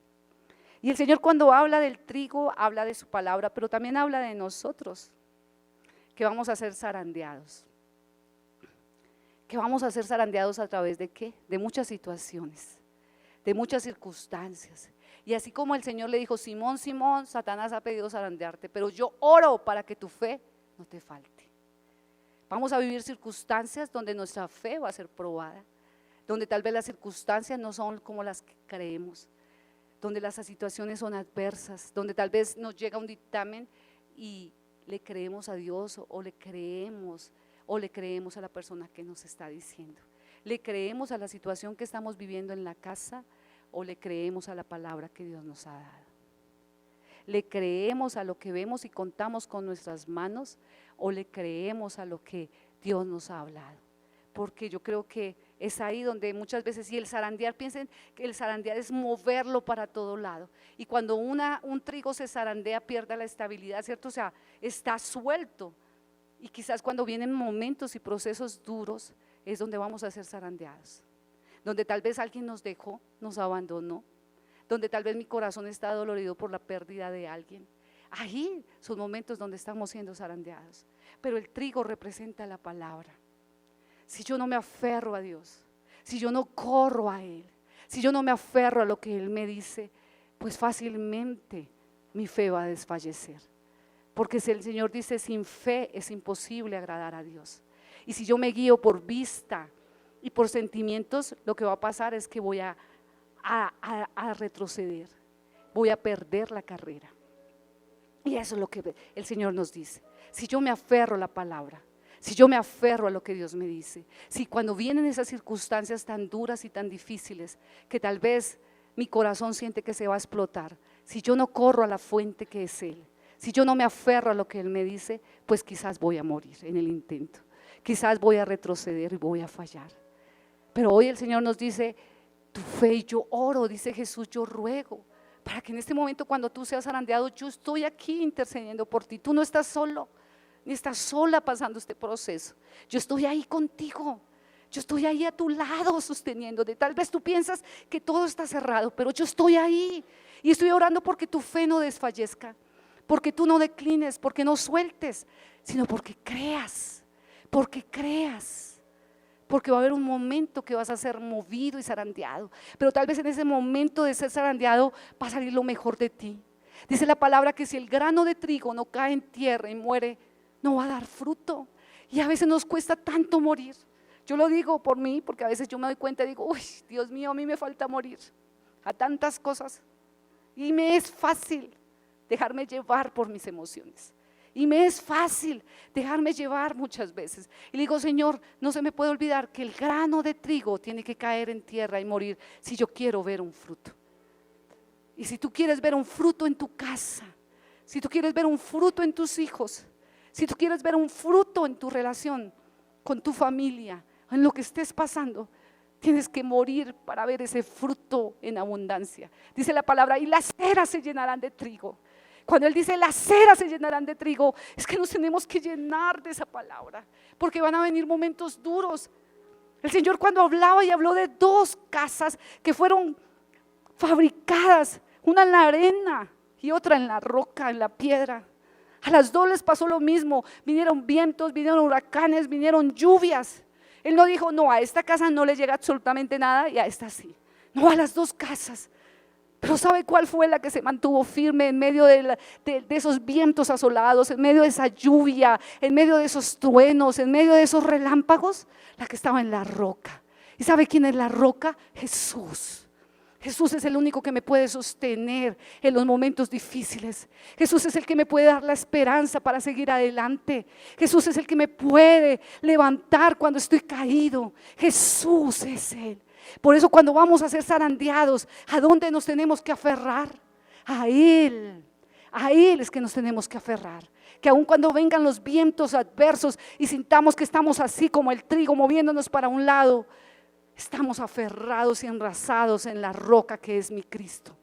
Y el Señor cuando habla del trigo habla de su palabra, pero también habla de nosotros, que vamos a ser zarandeados. Que vamos a ser zarandeados a través de ¿qué? De muchas situaciones, de muchas circunstancias. Y así como el Señor le dijo, Simón, Simón, Satanás ha pedido zarandearte, pero yo oro para que tu fe no te falte. Vamos a vivir circunstancias donde nuestra fe va a ser probada, donde tal vez las circunstancias no son como las que creemos, donde las situaciones son adversas, donde tal vez nos llega un dictamen y le creemos a Dios o le creemos a la persona que nos está diciendo. Le creemos a la situación que estamos viviendo en la casa o le creemos a la palabra que Dios nos ha dado. Le creemos a lo que vemos y contamos con nuestras manos o le creemos a lo que Dios nos ha hablado. Porque yo creo que es ahí donde muchas veces, y el zarandear, piensen que el zarandear es moverlo para todo lado. Y cuando un trigo se zarandea pierde la estabilidad, ¿cierto? O sea, está suelto. Y quizás cuando vienen momentos y procesos duros es donde vamos a ser zarandeados, donde tal vez alguien nos dejó, nos abandonó, donde tal vez mi corazón está dolorido por la pérdida de alguien. Ahí son momentos donde estamos siendo zarandeados, pero el trigo representa la palabra. Si yo no me aferro a Dios, si yo no corro a Él, si yo no me aferro a lo que Él me dice, pues fácilmente mi fe va a desfallecer. Porque si el Señor dice sin fe es imposible agradar a Dios. Y si yo me guío por vista y por sentimientos, lo que va a pasar es que voy a retroceder, voy a perder la carrera. Y eso es lo que el Señor nos dice. Si yo me aferro a la palabra, si yo me aferro a lo que Dios me dice, si cuando vienen esas circunstancias tan duras y tan difíciles, que tal vez mi corazón siente que se va a explotar, si yo no corro a la fuente que es Él, si yo no me aferro a lo que Él me dice, pues quizás voy a morir en el intento, quizás voy a retroceder y voy a fallar. Pero hoy el Señor nos dice, tu fe, y yo oro, dice Jesús, yo ruego, para que en este momento cuando tú seas zarandeado, yo estoy aquí intercediendo por ti. Tú no estás solo, ni estás sola pasando este proceso. Yo estoy ahí contigo, yo estoy ahí a tu lado sosteniéndote. Tal vez tú piensas que todo está cerrado, pero yo estoy ahí y estoy orando porque tu fe no desfallezca, porque tú no declines, porque no sueltes, sino porque creas, porque va a haber un momento que vas a ser movido y zarandeado, pero tal vez en ese momento de ser zarandeado va a salir lo mejor de ti. Dice la palabra que si el grano de trigo no cae en tierra y muere, no va a dar fruto, y a veces nos cuesta tanto morir. Yo lo digo por mí, porque a veces yo me doy cuenta y digo, uy, Dios mío, a mí me falta morir a tantas cosas, y me es fácil dejarme llevar por mis emociones. Y me es fácil dejarme llevar muchas veces. Y le digo, Señor, no se me puede olvidar que el grano de trigo tiene que caer en tierra y morir si yo quiero ver un fruto. Y si tú quieres ver un fruto en tu casa, si tú quieres ver un fruto en tus hijos, si tú quieres ver un fruto en tu relación con tu familia, en lo que estés pasando, tienes que morir para ver ese fruto en abundancia. Dice la palabra, y las eras se llenarán de trigo. Cuando Él dice las eras se llenarán de trigo, es que nos tenemos que llenar de esa palabra, porque van a venir momentos duros. El Señor cuando hablaba y habló de dos casas que fueron fabricadas, una en la arena y otra en la roca, en la piedra. A las dos les pasó lo mismo, vinieron vientos, vinieron huracanes, vinieron lluvias. Él no dijo, no, a esta casa no le llega absolutamente nada y a esta sí. No, a las dos casas. Pero ¿sabe cuál fue la que se mantuvo firme en medio de esos vientos asolados, en medio de esa lluvia, en medio de esos truenos, en medio de esos relámpagos? La que estaba en la roca. ¿Y sabe quién es la roca? Jesús. Jesús es el único que me puede sostener en los momentos difíciles. Jesús es el que me puede dar la esperanza para seguir adelante. Jesús es el que me puede levantar cuando estoy caído. Jesús es Él. Por eso cuando vamos a ser zarandeados, ¿a dónde nos tenemos que aferrar? A Él. A Él es que nos tenemos que aferrar. Que aun cuando vengan los vientos adversos y sintamos que estamos así como el trigo moviéndonos para un lado, estamos aferrados y enrazados en la roca que es mi Cristo.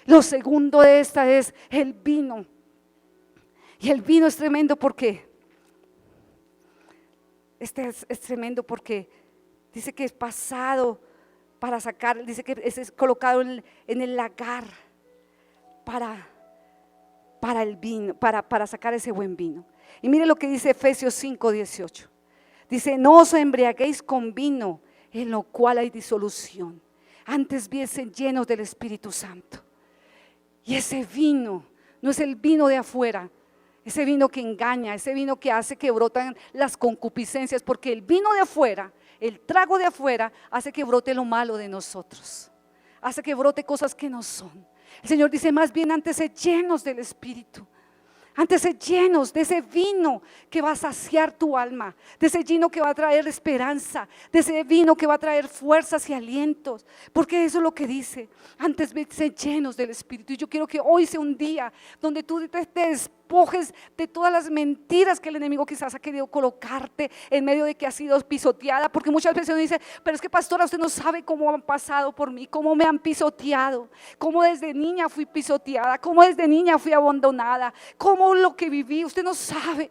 Lo segundo de esta es el vino. Y el vino es tremendo porque es tremendo porque dice que es pasado para sacar, dice que es colocado en el lagar para el vino, para sacar ese buen vino. Y mire lo que dice Efesios 5:18. Dice: no os embriaguéis con vino, en lo cual hay disolución, antes bien llenos del Espíritu Santo. Y ese vino no es el vino de afuera, ese vino que engaña, ese vino que hace que brotan las concupiscencias, porque el vino de afuera, el trago de afuera, hace que brote lo malo de nosotros, hace que brote cosas que no son. El Señor dice: más bien antes sed llenos del Espíritu. Antes sed llenos de ese vino que va a saciar tu alma, de ese vino que va a traer esperanza, de ese vino que va a traer fuerzas y alientos, porque eso es lo que dice. Antes sed llenos del Espíritu. Y yo quiero que hoy sea un día donde tú te despojes de todas las mentiras que el enemigo quizás ha querido colocarte en medio de que has sido pisoteada, porque muchas veces uno dice: pero es que pastora, usted no sabe cómo han pasado por mí, cómo me han pisoteado, cómo desde niña fui pisoteada, cómo desde niña fui abandonada, cómo lo que viví, usted no sabe.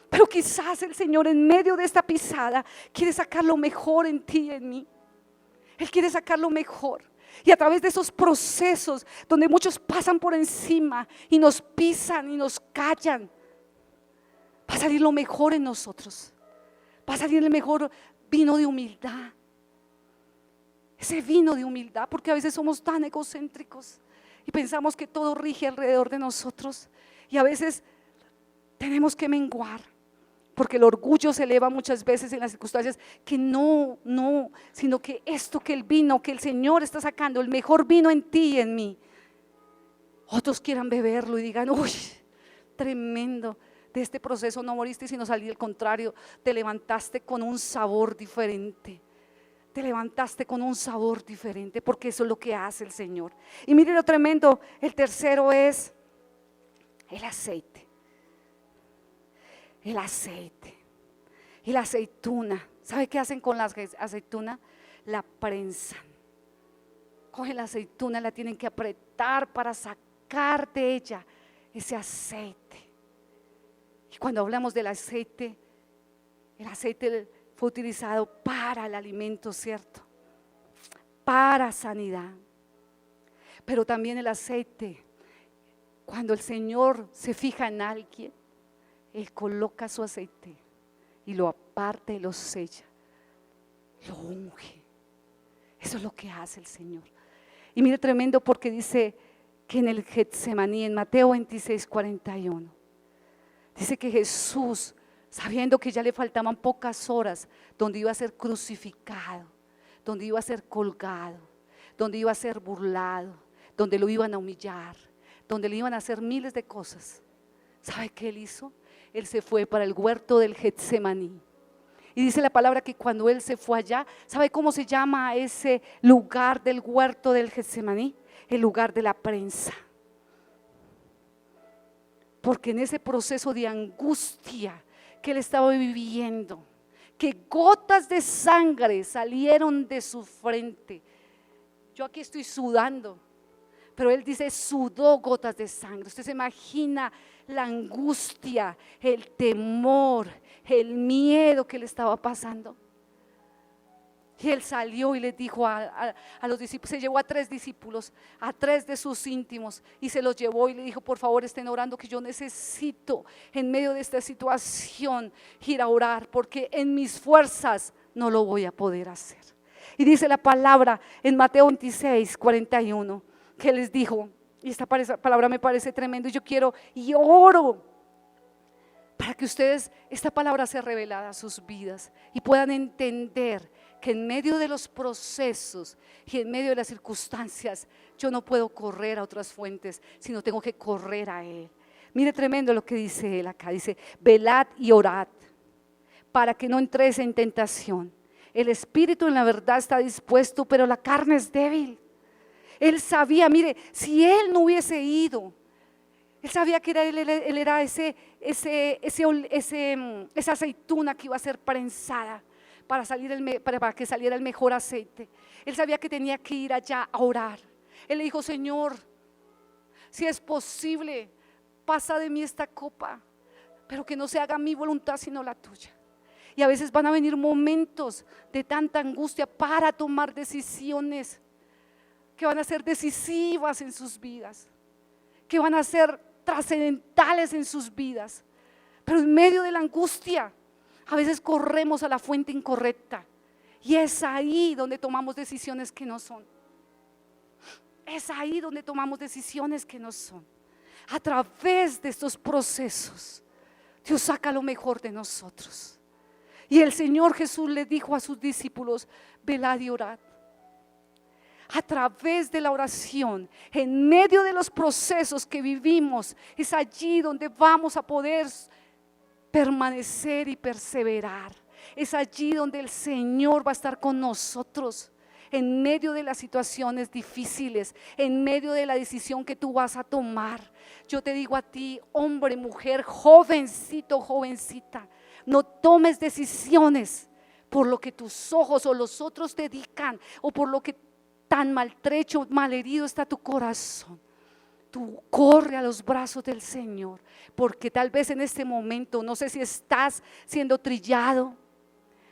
Pero quizás el Señor en medio de esta pisada quiere sacar lo mejor en ti y en mí. Él quiere sacar lo mejor. Y a través de esos procesos donde muchos pasan por encima y nos pisan y nos callan, va a salir lo mejor en nosotros. Va a salir el mejor vino de humildad. Ese vino de humildad, porque a veces somos tan egocéntricos y pensamos que todo rige alrededor de nosotros. Y a veces tenemos que menguar, porque el orgullo se eleva muchas veces en las circunstancias que no, sino que esto, que el vino que el Señor está sacando, el mejor vino en ti y en mí, otros quieran beberlo y digan: uy, tremendo, de este proceso no moriste sino salí al contrario, te levantaste con un sabor diferente. Te levantaste con un sabor diferente, porque eso es lo que hace el Señor. Y mire lo tremendo, el tercero es el aceite. El aceite y la aceituna. ¿Sabe qué hacen con la aceituna? La prensan. Cogen la aceituna, la tienen que apretar para sacar de ella ese aceite. Y cuando hablamos del aceite, el aceite fue utilizado para el alimento, ¿cierto? Para sanidad. Pero también el aceite, cuando el Señor se fija en alguien, Él coloca su aceite y lo aparta y lo sella, lo unge. Eso es lo que hace el Señor. Y mire, tremendo, porque dice que en el Getsemaní, en Mateo 26:41, dice que Jesús, sabiendo que ya le faltaban pocas horas, donde iba a ser crucificado, donde iba a ser colgado, donde iba a ser burlado, donde lo iban a humillar, donde le iban a hacer miles de cosas, ¿sabe qué Él hizo? Él se fue para el huerto del Getsemaní. Y dice la palabra que cuando Él se fue allá, ¿sabe cómo se llama ese lugar del huerto del Getsemaní? El lugar de la prensa. Porque en ese proceso de angustia que Él estaba viviendo, que gotas de sangre salieron de su frente. Yo aquí estoy sudando, pero Él dice sudó gotas de sangre. Usted se imagina la angustia, el temor, el miedo que le estaba pasando. Y Él salió y les dijo a los discípulos, se llevó a 3 discípulos, a 3 de sus íntimos, y se los llevó y le dijo: por favor, estén orando, que yo necesito en medio de esta situación ir a orar, porque en mis fuerzas no lo voy a poder hacer. Y dice la palabra en Mateo 26:41, que les dijo, y esta palabra me parece tremendo, y yo quiero y oro para que ustedes, esta palabra sea revelada a sus vidas y puedan entender que en medio de los procesos y en medio de las circunstancias, yo no puedo correr a otras fuentes, sino tengo que correr a Él. Mire tremendo lo que dice Él acá, dice, velad y orad para que no entréis en tentación. El espíritu en la verdad está dispuesto, pero la carne es débil. Él sabía, mire, si Él no hubiese ido, Él sabía que él era esa aceituna que iba a ser prensada para que saliera el mejor aceite. Él sabía que tenía que ir allá a orar. Él le dijo, Señor, si es posible, pasa de mí esta copa, pero que no se haga mi voluntad sino la tuya. Y a veces van a venir momentos de tanta angustia para tomar decisiones que van a ser decisivas en sus vidas, que van a ser trascendentales en sus vidas. Pero en medio de la angustia, a veces corremos a la fuente incorrecta y es ahí donde tomamos decisiones que no son. Es ahí donde tomamos decisiones que no son. A través de estos procesos, Dios saca lo mejor de nosotros. Y el Señor Jesús le dijo a sus discípulos, velad y orad. A través de la oración, en medio de los procesos que vivimos, es allí donde vamos a poder permanecer y perseverar. Es allí donde el Señor va a estar con nosotros. En medio de las situaciones difíciles, en medio de la decisión que tú vas a tomar. Yo te digo a ti, hombre, mujer, jovencito, jovencita, no tomes decisiones por lo que tus ojos o los otros te digan, o por lo que tan maltrecho, malherido está tu corazón. Tú corre a los brazos del Señor, porque tal vez en este momento, no sé si estás siendo trillado,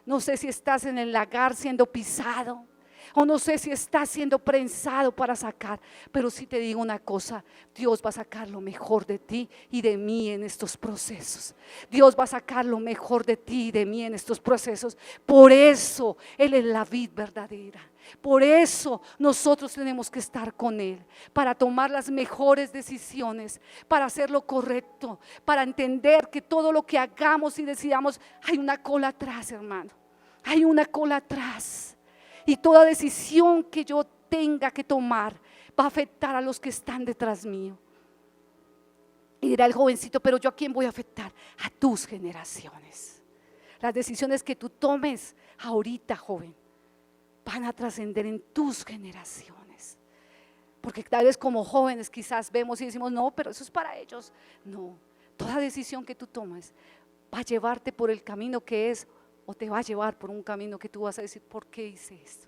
no sé si estás en el lagar siendo pisado, o no sé si estás siendo prensado para sacar, pero sí te digo una cosa, Dios va a sacar lo mejor de ti y de mí en estos procesos. Dios va a sacar lo mejor de ti y de mí en estos procesos. Por eso Él es la vid verdadera. Por eso nosotros tenemos que estar con Él, para tomar las mejores decisiones, para hacer lo correcto, para entender que todo lo que hagamos y decidamos, hay una cola atrás, hermano, hay una cola atrás. Y toda decisión que yo tenga que tomar va a afectar a los que están detrás mío. Y dirá el jovencito, pero ¿yo a quién voy a afectar? A tus generaciones. Las decisiones que tú tomes ahorita, joven, van a trascender en tus generaciones. Porque tal vez como jóvenes quizás vemos y decimos, no, pero eso es para ellos. No, toda decisión que tú tomes va a llevarte por el camino que es, o te va a llevar por un camino que tú vas a decir, ¿por qué hice esto?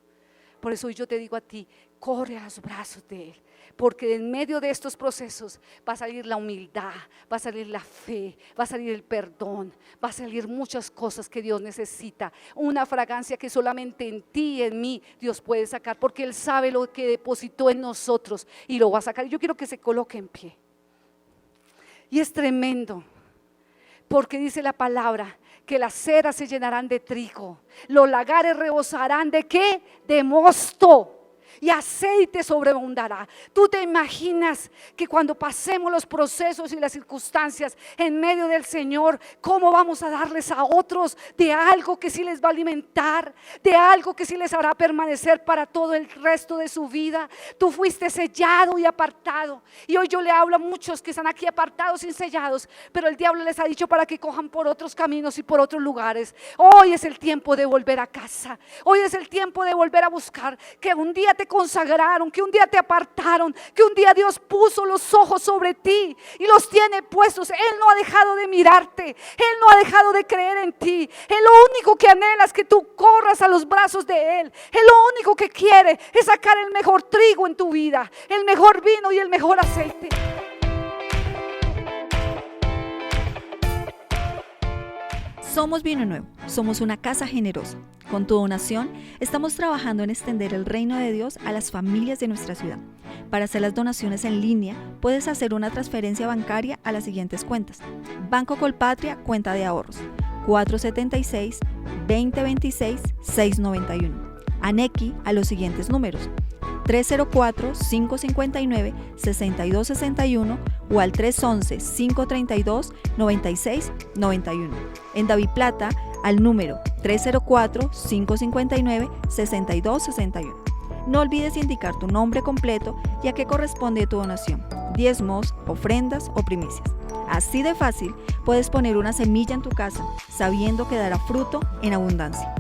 Por eso yo te digo a ti, corre a los brazos de Él, porque en medio de estos procesos va a salir la humildad, va a salir la fe, va a salir el perdón, va a salir muchas cosas que Dios necesita, una fragancia que solamente en ti y en mí Dios puede sacar, porque Él sabe lo que depositó en nosotros y lo va a sacar. Yo quiero que se coloque en pie. Y es tremendo, porque dice la palabra que las ceras se llenarán de trigo, los lagares rebosarán ¿de qué? De mosto, y aceite sobreabundará. Tú te imaginas que cuando pasemos los procesos y las circunstancias en medio del Señor, ¿cómo vamos a darles a otros de algo que sí les va a alimentar, de algo que sí les hará permanecer para todo el resto de su vida? Tú fuiste sellado y apartado, y hoy yo le hablo a muchos que están aquí apartados y sellados, pero el diablo les ha dicho para que cojan por otros caminos y por otros lugares. Hoy es el tiempo de volver a casa, hoy es el tiempo de volver a buscar, que un día te consagraron, que un día te apartaron, que un día Dios puso los ojos sobre ti y los tiene puestos. Él no ha dejado de mirarte, Él no ha dejado de creer en ti. Él lo único que anhela es que tú corras a los brazos de Él. Él lo único que quiere es sacar el mejor trigo en tu vida, el mejor vino y el mejor aceite. Somos Vino Nuevo, somos una casa generosa. Con tu donación, estamos trabajando en extender el reino de Dios a las familias de nuestra ciudad. Para hacer las donaciones en línea, puedes hacer una transferencia bancaria a las siguientes cuentas. Banco Colpatria, cuenta de ahorros, 476-2026-691. Anequi a los siguientes números, 304-559-6261 o al 311-532-9691. En David Plata, al número 304-559-6261. No olvides indicar tu nombre completo y a qué corresponde tu donación, diezmos, ofrendas o primicias. Así de fácil, puedes poner una semilla en tu casa, sabiendo que dará fruto en abundancia.